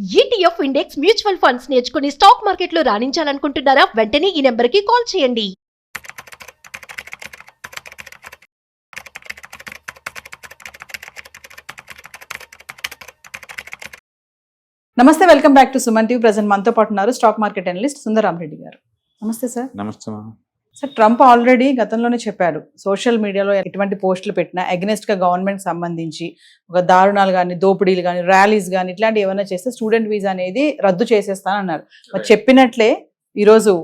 ETF index mutual funds నేర్చుకుని stock మార్కెట్లో రాణించాలనుకుంటున్నారా? వెంటనే ఈ నెంబర్కి కాల్ చేయండి. నమస్తే, welcome back to Suman TV. Present మనతో పాటు ఉన్నారు స్టాక్ మార్కెట్ అనలిస్ట్ సుందరరామరెడ్డి గారు. నమస్తే సార్. నమస్తే. సార్, ట్రంప్ ఆల్రెడీ గతంలోనే చెప్పారు, సోషల్ మీడియాలో ఎటువంటి పోస్టులు పెట్టినా అగెనెస్ట్ గా గవర్నమెంట్ సంబంధించి ఒక దారుణాలు కానీ, దోపిడీలు కానీ, ర్యాలీస్ కానీ ఇట్లాంటివి ఏమైనా చేస్తే స్టూడెంట్ వీసా అనేది రద్దు చేసేస్తానన్నారు. మరి చెప్పినట్లే ఈరోజు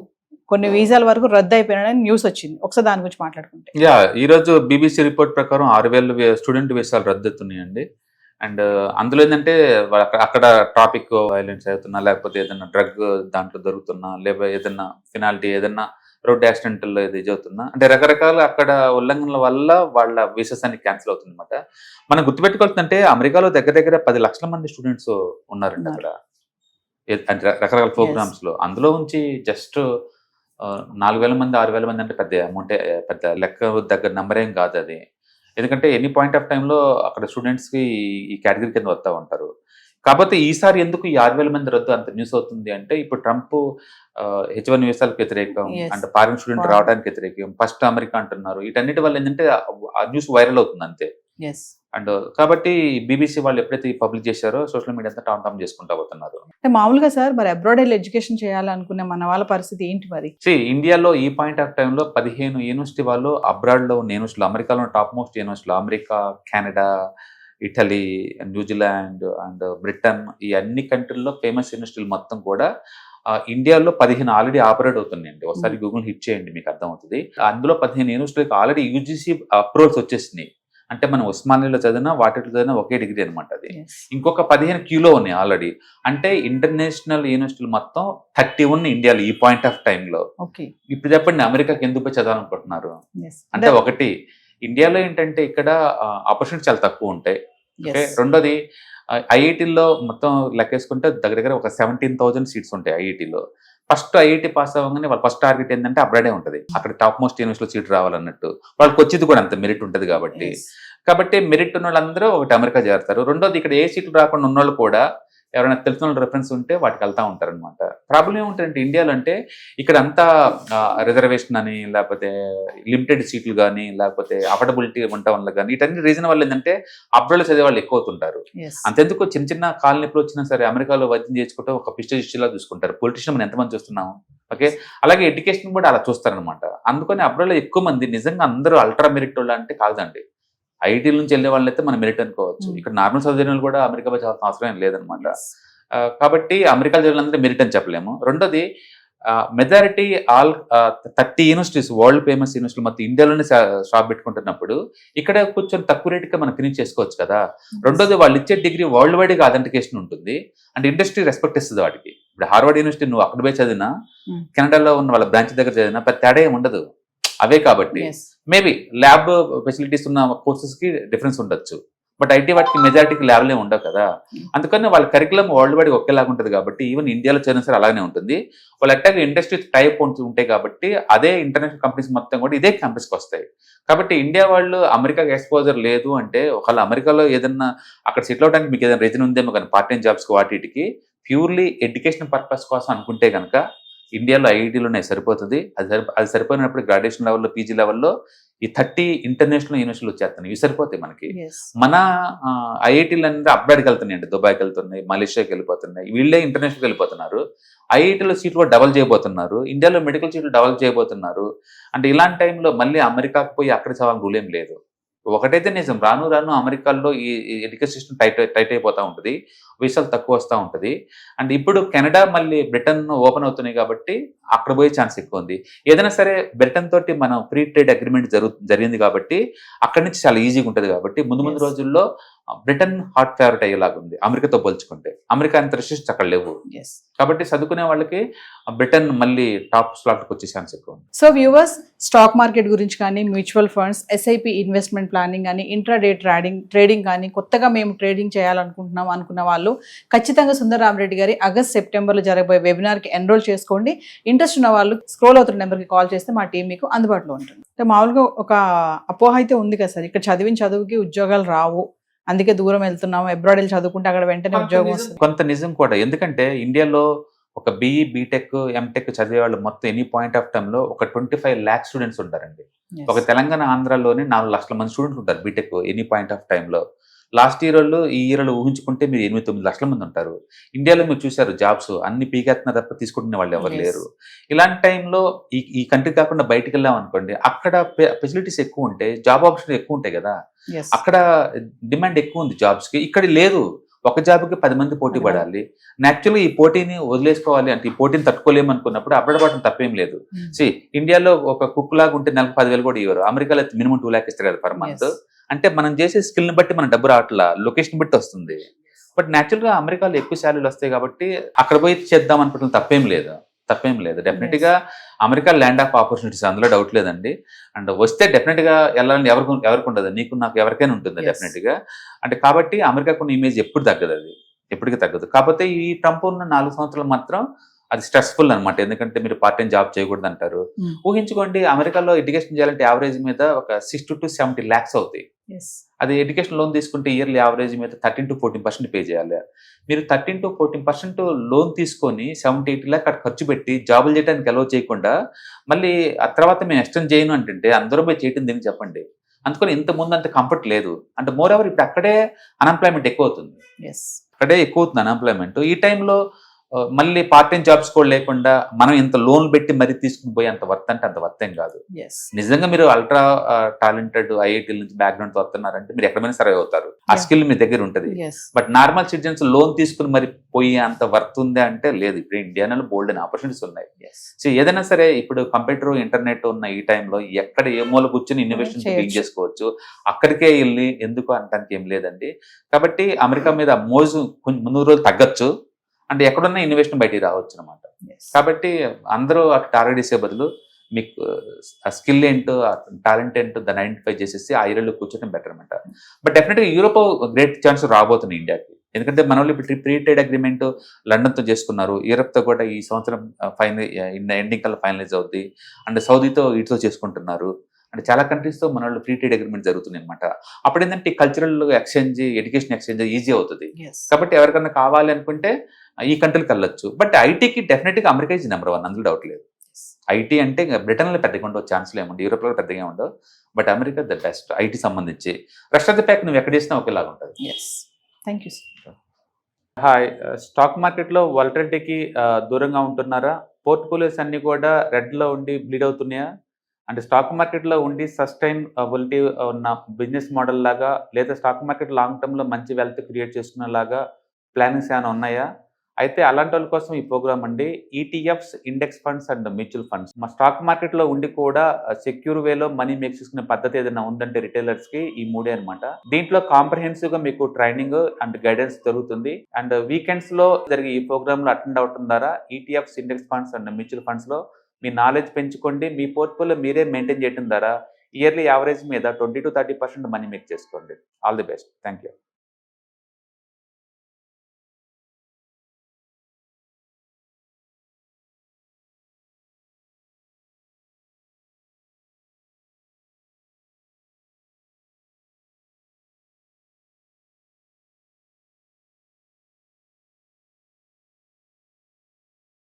కొన్ని వీసాల వరకు రద్దు అయిపోయినాయని న్యూస్ వచ్చింది. ఒకసారి దాని గురించి మాట్లాడుకుంటే. ఈ రోజు బీబీసీ రిపోర్ట్ ప్రకారం 6,000 స్టూడెంట్ వీసాలు రద్దు అవుతున్నాయండి. అండ్ అందులో ఏంటంటే అక్కడ ట్రాఫిక్ వైలెన్స్ అవుతున్నా, లేకపోతే ఏదైనా డ్రగ్ దాంట్లో దొరుకుతున్నా, లేకపోతే ఏదైనా ఫినాలిటీ, ఏదైనా రోడ్ యాక్సిడెంట్లో ఇది అవుతున్నా, అంటే రకరకాల అక్కడ ఉల్లంఘనల వల్ల వాళ్ళ వీసాస్ అన్ని క్యాన్సిల్ అవుతుంది అనమాట. మనం గుర్తుపెట్టుకోవాల్సిందంటే అమెరికాలో దగ్గర దగ్గర 10 లక్షల మంది స్టూడెంట్స్ ఉన్నారండి అక్కడ, అంటే రకరకాల ప్రోగ్రామ్స్ లో. అందులో నుంచి జస్ట్ 4,000 మంది 6,000 మంది అంటే పెద్ద అమౌంట్, పెద్ద లెక్క దగ్గర నెంబర్ ఏం కాదు అది. ఎందుకంటే ఎనీ పాయింట్ ఆఫ్ టైంలో అక్కడ స్టూడెంట్స్కి ఈ కేటగిరీ కింద వస్తూ ఉంటారు. కాకపోతే ఈసారి ఎందుకు ఈ 6,000 మంది రద్దు అంత న్యూస్ అవుతుంది అంటే, ఇప్పుడు ట్రంప్ H1 వీసాలకు వ్యతిరేకం, అంటే ఫారిన్ స్టూడెంట్ రావడానికి వ్యతిరేకం, ఫస్ట్ అమెరికా అంటున్నారు. వీటన్నిటి వల్ల ఏంటంటే ఆ న్యూస్ వైరల్ అవుతుంది అంతే. అండ్ కాబట్టి బీబీసీ వాళ్ళు ఎప్పుడైతే పబ్లిక్ చేశారో సోషల్ మీడియా అంతా టామ్ చేసుకుంటా పోతున్నారు. అంటే మామూలుగా సార్, మరి అబ్రాడ్ వెళ్ళి ఎడ్యుకేషన్ చేయాలనుకునే మన వాళ్ళ పరిస్థితి ఏంటి మరి? ఇండియాలో ఈ పాయింట్ ఆఫ్ టైంలో 15 యూనివర్సిటీ వాళ్ళు అబ్రాడ్ లో ఉన్న యూనివర్సిటీలు, అమెరికాలో టాప్ మోస్ట్ యూనివర్సిటీలు, America, Canada, Italy, New Zealand and Britain, ఈ అన్ని కంట్రీల్లో ఫేమస్ యూనివర్సిటీలు మొత్తం కూడా ఇండియాలో 15 ఆల్రెడీ ఆపరేట్ అవుతున్నాయండి. ఒకసారి గూగుల్ హిట్ చేయండి, మీకు అర్థమవుతుంది. అందులో 15 యూనివర్సిటీలకు ఆల్రెడీ యూజీసీ అప్రూవల్స్ వచ్చేసినాయి. అంటే మనం ఉస్మానియాలో చదివినా, వాటిలో చదివినా ఒకే డిగ్రీ అనమాట అది. ఇంకొక 15 క్యూలో ఉన్నాయి ఆల్రెడీ. అంటే ఇంటర్నేషనల్ యూనివర్సిటీలు మొత్తం 30 ఉన్నాయి ఇండియాలో ఈ పాయింట్ ఆఫ్ టైంలో. ఇప్పుడు చెప్పండి, అమెరికాకి ఎందుకు పోయి చదవాలనుకుంటున్నారు? అంటే ఒకటి, ఇండియాలో ఏంటంటే ఇక్కడ ఆపర్చునిటీ చాలా తక్కువ ఉంటాయి. రెండోది, ఐఐటీల్లో మొత్తం లెక్కేసుకుంటే దగ్గర దగ్గర ఒక 17,000 సీట్స్ ఉంటాయి ఐఐటీలో. ఫస్ట్ ఐఐటీ పాస్ అవ్వగానే వాళ్ళ ఫస్ట్ టార్గెట్ ఏంటంటే అబ్రాడే ఉంటుంది, అక్కడ టాప్ మోస్ట్ యూనివర్సిటీలో సీట్ రావాలన్నట్టు. వాళ్ళకి వచ్చేది కూడా అంత మెరిట్ ఉంటుంది కాబట్టి మెరిట్ ఉన్న వాళ్ళందరూ ఒకటి అమెరికా చేరుతారు. రెండోది, ఇక్కడ ఏ సీట్లు రాకుండా ఉన్నోళ్ళు కూడా ఎవరైనా తెలిసిన రెఫరెన్స్ ఉంటే వాటికి వెళ్తా ఉంటారనమాట. ప్రాబ్లం ఏముంటుందంటే ఇండియాలో అంటే ఇక్కడ అంతా రిజర్వేషన్ అని, లేకపోతే లిమిటెడ్ సీట్లు కానీ, లేకపోతే అఫోర్డబిలిటీ ఉండటం వల్ల కానీ, వీటన్ని రీజన్ వల్ల ఏంటంటే అబ్రాడ్లో చదివే వాళ్ళు ఎక్కువ అవుతుంటారు. అంతెందుకు చిన్న చిన్న కాలు నొప్పులు వచ్చినా సరే అమెరికాలో వైద్యం చేసుకుంటే ఒక పిస్టేజిలా చూసుకుంటారు. పొలిటీషియన్ మనం ఎంతమంది చూస్తున్నాము. అలాగే ఎడ్యుకేషన్ కూడా అలా చూస్తారనమాట. అందుకని అబ్రాడ్లో ఎక్కువ మంది నిజంగా అందరూ అల్ట్రా మెరిట్ వాళ్ళు అంటే కాదండి. ఐటీ నుంచి వెళ్ళే వాళ్ళైతే అయితే మనం మెరిట్ అనుకోవచ్చు. ఇక్కడ నార్మల్ చదివిన వాళ్ళు కూడా అమెరికా పోయి చదవాల్సిన అవసరం ఏం లేదనమాట. కాబట్టి అమెరికా చదివినంటే మెరిట్ అని చెప్పలేము. రెండోది, majority all 30 universities, world famous యూనివర్సిటీలు మొత్తం ఇండియాలోనే షాప్ పెట్టుకుంటున్నప్పుడు ఇక్కడ కొంచెం తక్కువ రేటుగా మనం ఫినిష్ చేసుకోవచ్చు కదా. రెండోది, వాళ్ళు ఇచ్చే డిగ్రీ వరల్డ్ వైడ్గా అథెంటికేషన్ ఉంటుంది, అంటే ఇండస్ట్రీ రెస్పెక్ట్ ఇస్తుంది వాటికి. ఇప్పుడు హార్వర్డ్ యూనివర్సిటీ నువ్వు అక్కడ పోయి చదివినా, కెనడాలో ఉన్న వాళ్ళ బ్రాంచ్ దగ్గర చదివినా పెద్ద తేడా ఏమి ఉండదు. అవే కాబట్టి మేబీ ల్యాబ్ ఫెసిలిటీస్ ఉన్న కోర్సెస్ కి డిఫరెన్స్ ఉండొచ్చు, బట్ ఐటీ వాటికి మెజారిటీకి ల్యాబ్లే ఉండవు కదా. అందుకని వాళ్ళ కరికులం వరల్డ్ వైడ్ ఒకేలాగా ఉంటుంది కాబట్టి ఈవెన్ ఇండియాలో చదివిన సరే అలాగే ఉంటుంది. వాళ్ళు అట్టాగా ఇండస్ట్రీ టైప్ ఉంటాయి కాబట్టి అదే ఇంటర్నేషనల్ కంపెనీస్ మొత్తం కూడా ఇదే క్యాంపస్కి వస్తాయి. కాబట్టి ఇండియా వాళ్ళు అమెరికాకి ఎక్స్పోజర్ లేదు అంటే, ఒకవేళ అమెరికాలో ఏదన్నా అక్కడ సెటిల్ అవడానికి మీకు ఏదైనా రీజన్ ఉందేమో కానీ పార్ట్ టైం జాబ్స్కి వాటికి ప్యూర్లీ ఎడ్యుకేషన్ పర్పస్ కోసం అనుకుంటే కనుక ఇండియాలో ఐఐటీలోనే సరిపోతుంది. అది సరిపోయినప్పుడు గ్రాడ్యుయేషన్ లెవెల్లో, పీజీ లెవెల్లో ఈ 30 ఇంటర్నేషనల్ యూనివర్సిటీలు వచ్చేస్తున్నాయి. ఇవి సరిపోతాయి మనకి. మన ఐఐటీలు అనేది అబ్రాడ్కి వెళ్తున్నాయి, అంటే దుబాయ్కి వెళ్తున్నాయి, మలేషియాకి వెళ్ళిపోతున్నాయి. వీళ్ళే ఇంటర్నేషనల్కి వెళ్ళిపోతున్నారు. ఐఐటీలో సీట్లు కూడా డబల్ చేయబోతున్నారు, ఇండియాలో మెడికల్ సీట్లు డబల్ చేయబోతున్నారు. అంటే ఇలాంటి టైంలో మళ్ళీ అమెరికాకు పోయి అక్కడ చదవాలని రూల్ ఏం లేదు. ఒకటైతే నిజం, రాను రాను అమెరికాలో ఈ ఎడ్యుకేషన్ సిస్టమ్ టైట్ అయిపోతూ ఉంటుంది, వీసాలు తక్కువ వస్తూ ఉంటుంది. అండ్ ఇప్పుడు కెనడా మళ్ళీ బ్రిటన్ ఓపెన్ అవుతున్నాయి కాబట్టి అక్కడ పోయే ఛాన్స్ ఎక్కువ ఉంది. ఏదైనా సరే బ్రిటన్ తోటి మనం ఫ్రీ ట్రేడ్ అగ్రిమెంట్ జరిగింది కాబట్టి అక్కడి నుంచి చాలా ఈజీగా ఉంటుంది. కాబట్టి ముందు రోజుల్లో బ్రిటన్ హాట్ ఫేవరెట్ అయ్యేలాగా ఉంది అమెరికాతో పోల్చుకుంటే. అమెరికా అంత రిస్ట్రిక్షన్స్ అక్కడ లేవు కాబట్టి చదువుకునే వాళ్ళకి బ్రిటన్ మళ్ళీ టాప్ స్లాట్కి వచ్చే ఛాన్స్ ఎక్కువ ఉంది. సో వ్యూవర్స్, స్టాక్ మార్కెట్ గురించి కానీ, mutual funds, SIP investment planning కానీ, ఇంట్రాడే ట్రేడింగ్ కానీ, కొత్తగా మేము ట్రేడింగ్ చేయాలనుకుంటున్నాం అనుకున్న వాళ్ళు ఖచ్చితంగా సుందరరామరెడ్డి గారి ఆగస్ట్ సెప్టెంబర్లో జరగబోయే వెబినార్కి ఎన్రోల్ చేసుకోండి. ఇంట్రెస్ట్ ఉన్న వాళ్ళు స్క్రోల్ అవుతున్న నెంబర్కి కాల్ చేస్తే మా టీం మీకు అందుబాటులో ఉంటుంది. మామూలుగా ఒక అపోహ అయితే ఉంది కదా సార్, ఇక్కడ చదివిన చదువుకి ఉద్యోగాలు రావు అందుకే దూరం వెళ్తున్నాము, అబ్రాడ్ వెళ్ళి చదువుకుంటే అక్కడ వెంటనే ఉద్యోగం వస్తుంది. కొంత నిజం కూడా, ఎందుకంటే ఇండియాలో ఒక బీఈ బీటెక్ ఎంటెక్ చదివే వాళ్ళు మొత్తం ఎనీ పాయింట్ ఆఫ్ టైంలో ఒక 25 lakh స్టూడెంట్స్ ఉంటారండి. Yes. ఒక తెలంగాణ ఆంధ్రాలోనే 4 లక్షల మంది స్టూడెంట్స్ ఉంటారు బీటెక్ ఎనీ పాయింట్ ఆఫ్ టైంలో. లాస్ట్ ఇయర్ వాళ్ళు ఈ ఇయర్ వాళ్ళు ఊహించుకుంటే మీరు 8-9 లక్షల మంది ఉంటారు. ఇండియాలో మీరు చూశారు జాబ్స్ అన్ని పీకేస్తున్నారు తప్ప తీసుకుంటున్న వాళ్ళు ఎవరు Yes. లేరు. ఇలాంటి టైంలో ఈ కంట్రీ కాకుండా బయటికి వెళ్ళాం అనుకోండి, అక్కడ ఫెసిలిటీస్ ఎక్కువ ఉంటాయి, జాబ్ ఆపర్చునిటీ ఎక్కువ ఉంటాయి కదా, Yes. అక్కడ డిమాండ్ ఎక్కువ ఉంది జాబ్స్కి. ఇక్కడ లేదు, ఒక జాబ్కి 10 మంది పోటీ పడాలి. యాక్చువల్గా ఈ పోటీని వదిలేసుకోవాలి అంటే, ఈ పోటీని తట్టుకోలేము అనుకున్నప్పుడు అబ్రాడ్ పడటం తప్పేం లేదు. ఇండియాలో ఒక కుక్ లాగా ఉంటే నెలకు 10,000 కూడా ఇవ్వరు, అమెరికాలో మినిమం 2 lakhs ఇస్తారు కదా పర్ మంత్. Yes. అంటే మనం చేసే స్కిల్ని బట్టి మన డబ్బు రావట్లా, లొకేషన్ బట్టి వస్తుంది. బట్ న్యాచురల్గా అమెరికాలో ఎక్కువ శాలరీలు వస్తాయి కాబట్టి అక్కడ పోయి చేద్దాం అనుకుంటున్న తప్పేం లేదు. డెఫినెట్గా అమెరికా ల్యాండ్ ఆఫ్ ఆపర్చునిటీస్, అందులో డౌట్ లేదండి. అండ్ వస్తే డెఫినెట్గా వెళ్ళాలని ఎవరికి ఉండదు, నీకు నాకు ఎవరికైనా ఉంటుంది Yes. డెఫినెట్గా. అంటే కాబట్టి అమెరికాకు ఉన్న ఇమేజ్ ఎప్పటికీ తగ్గదు. కాకపోతే ఈ ట్రంప్ ఉన్న 4 సంవత్సరాలు మాత్రం అది స్ట్రెస్ఫుల్ అనమాట. ఎందుకంటే మీరు పార్ట్ టైం జాబ్ చేయకూడదు అంటారు. ఊహించుకోండి, అమెరికాలో ఎడ్యుకేషన్ చేయాలంటే యావరేజ్ మీద ఒక 60 to 70 lakhs అవుతాయి. Yes. అది ఎడ్యుకేషన్ లోన్ తీసుకుంటే ఇయర్లీ యావరేజ్ మీద 13 to 14% పే చేయాలి. మీరు 13 to 14% లోన్ తీసుకొని 70-80 lakh అక్కడ ఖర్చు పెట్టి జాబులు చేయడానికి అలౌ చేయకుండా మళ్ళీ ఆ తర్వాత మేము ఎక్స్టెండ్ చేయను అంటే అందరూ పోయి చేయటం దీనికి చెప్పండి. అందుకని ఇంత ముందు అంత కంఫర్ట్ లేదు. అంటే మోర్ ఎవర్ ఇప్పుడు అక్కడే అన్ఎంప్లాయ్మెంట్ ఎక్కువ అవుతుంది. Yes. అక్కడే ఎక్కువ అవుతుంది అన్ఎంప్లాయ్మెంట్. ఈ టైంలో మళ్ళీ పార్ట్ టైం జాబ్స్ కూడా లేకుండా మనం ఇంత లోన్ పెట్టి మరీ తీసుకుని పోయి అంత వర్త్ అంటే అంత వర్త్ ఏం కాదు. Yes. నిజంగా మీరు అల్ట్రా టాలెంటెడ్ ఐఐటీల నుంచి బ్యాక్గ్రౌండ్ తో వస్తున్నారంటే మీరు ఎక్కడైనా సర్వే అవుతారు, ఆ Yeah. స్కిల్ మీ దగ్గర ఉంటుంది. Yes. But normal citizens loan తీసుకుని మరి పోయి అంత వర్త్ ఉంది అంటే లేదు. ఇప్పుడు ఇండియాలో బోల్డ్ అని ఆపర్చునిటీస్ ఉన్నాయి. Yes. సో ఏదైనా సరే ఇప్పుడు కంప్యూటర్ ఇంటర్నెట్ ఉన్న ఈ టైంలో ఎక్కడ ఏ మూల కూర్చొని ఇన్నోవేషన్ చేయొచ్చు. బిల్డ్ చేసుకోవచ్చు, అక్కడికే వెళ్ళి ఎందుకు అనడానికి ఏం లేదండి. కాబట్టి అమెరికా మీద మోజు కొంచెం ముందు రోజులు తగ్గచ్చు, అంటే ఎక్కడున్నా ఇన్నోవేషన్ బయటికి రావచ్చు అనమాట. Yes. కాబట్టి అందరూ అటు టార్గెట్ చేసే బదులు మీకు ఆ స్కిల్ ఏంటో, ఆ టాలెంట్ ఏంటో దాన్ని ఐడెంటిఫై చేసేసి ఆ ఏరియాలో కూర్చోవడం బెటర్ అనమాట. బట్ డెఫినెట్గా యూరోప్ గ్రేట్ ఛాన్స్ రాబోతుంది ఇండియాకి. ఎందుకంటే మన వాళ్ళు ఇప్పుడు ఫ్రీ ట్రేడ్ అగ్రిమెంట్ లండన్తో చేసుకున్నారు, యూరోప్తో కూడా ఈ సంవత్సరం ఎండింగ్ కల్లా ఫైనలైజ్ అవుద్ది. అండ్ సౌదీతో వీటితో చేసుకుంటున్నారు. అంటే చాలా కంట్రీస్తో మన వాళ్ళు ఫ్రీ ట్రేడ్ అగ్రిమెంట్ జరుగుతుంది అనమాట. అప్పుడు ఏంటంటే cultural exchange, education exchange easy అవుతుంది. Yes. కాబట్టి ఎవరికైనా కావాలి అనుకుంటే ఈ కంట్రీకి వెళ్ళొచ్చు. బట్ ఐటీకి డెఫినెట్గా అమెరికా ఈజ్ నెంబర్ 1, అందులో డౌట్ లేదు. ఐటీ అంటే బ్రిటన్లో పెద్దగా ఉండవు, ఛాన్స్లు ఏముండవు, యూరోప్లో పెద్దగా ఉండవు. But America the best IT సంబంధించి. రెస్ట్ ఆఫ్ ద ప్యాక్ నువ్వు ఎక్కడ చేసినా ఒకేలాగా ఉంటుంది. Yes. Thank you, sir. Hi, stock మార్కెట్లో వాలటిలిటీకి దూరంగా ఉంటున్నారా? పోర్ట్ఫోలియోస్ అన్ని కూడా రెడ్లో ఉండి బ్లీడ్ అవుతున్నాయా? అంటే స్టాక్ మార్కెట్లో ఉండి సస్టైన్ వొలిటీ ఉన్న బిజినెస్ మోడల్ లాగా, లేదా స్టాక్ మార్కెట్ లాంగ్ టర్మ్లో మంచి వెల్త్ క్రియేట్ చేసుకునేలాగా ప్లానింగ్స్ ఏమైనా ఉన్నాయా? అయితే అలాంటి వాళ్ళ కోసం ఈ ప్రోగ్రామ్ అండి. ETFs, index funds and mutual funds. మా స్టాక్ మార్కెట్లో ఉండి కూడా సెక్యూర్ వేలో మనీ మేక్ చేసుకునే పద్ధతి ఏదైనా ఉందంటే రిటైలర్స్కి ఈ 3 అనమాట. దీంట్లో కాంప్రహెన్సివ్గా మీకు ట్రైనింగ్ అండ్ గైడెన్స్ జరుగుతుంది. అండ్ వీకెండ్స్లో జరిగే ఈ ప్రోగ్రాంలో అటెండ్ అవటం ద్వారా ETFs, index funds and mutual ఫండ్స్లో మీ నాలెడ్జ్ పెంచుకోండి. మీ పోర్ట్ఫోలియో మీరే మెయింటైన్ చేయడం ద్వారా ఇయర్లీ యావరేజ్ మీద 20 to 30% మనీ మేక్ చేసుకోండి. All the best. Thank you.